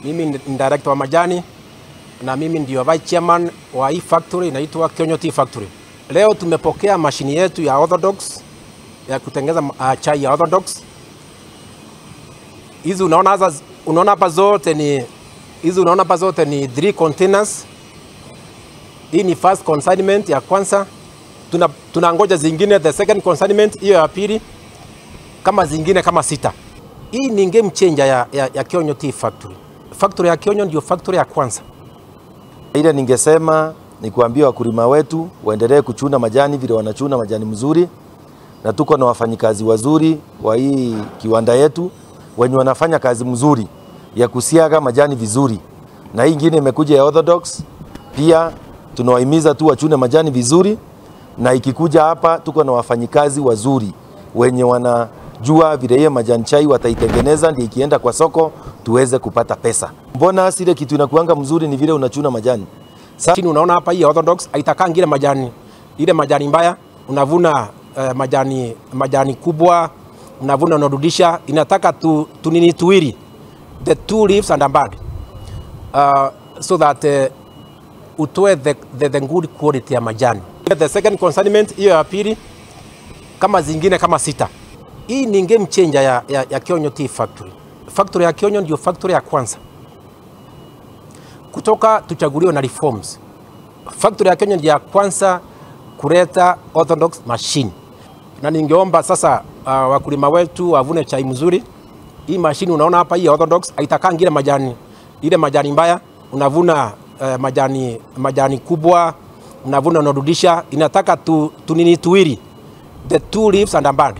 Mimi ni director wa majani na mimi ndio vice chairman wa hii factory inaitwa Kionyo Tea Factory. Leo tumepokea mashini yetu ya orthodox ya kutengeneza chai ya orthodox. Hizi unaona hapa zote ni 3 containers. Hii ni first consignment ya kwanza. Tunangoja zingine, the second consignment hiyo ya pili, kama zingine kama 6. Hii ni game changer ya Kionyo Tea Factory. Factory ya Kionyo ndio factory ya kwanza. Ile ningesema ni kuambia wakulima wetu waendelee kuchuna majani vile wanachuna majani mzuri, na tuko na wafanyikazi wazuri wa hii kiwanda yetu wenye wanafanya kazi mzuri ya kusiaga majani vizuri. Na hii ingine imekuja ya orthodox, pia tunawahimiza tu wachune majani vizuri, na ikikuja hapa tuko na wafanyikazi wazuri wenye wanajua vile hiyo majani chai wataitengeneza ndio ikienda kwa soko tuweze kupata pesa. Mbona ile kitu inakuanga mzuri ni vile unachuna majani. Chini unaona hapa hii orthodox haitakangi ile majani mbaya, unavuna majani kubwa, unavuna unarudisha, inataka tunini tuwili, the 2 leaves and a bud, so that utoe the good quality ya majani. The second consignment hiyo ya pili, kama zingine kama 6. Hii ni game changer ya Kionyo Tea Factory. Factory ya Kionyo ndio factory ya kwanza kutoka tuchaguliwe na reforms. Factory ya Kionyo ndio ya kwanza kuleta orthodox machine. Na ningeomba sasa wakulima wetu wavune chai mzuri. Hii machine unaona hapa hii orthodox haitakangi ile majani mbaya, unavuna majani kubwa, unavuna unarudisha, inataka tunini tuwili, the 2 leaves and a bud.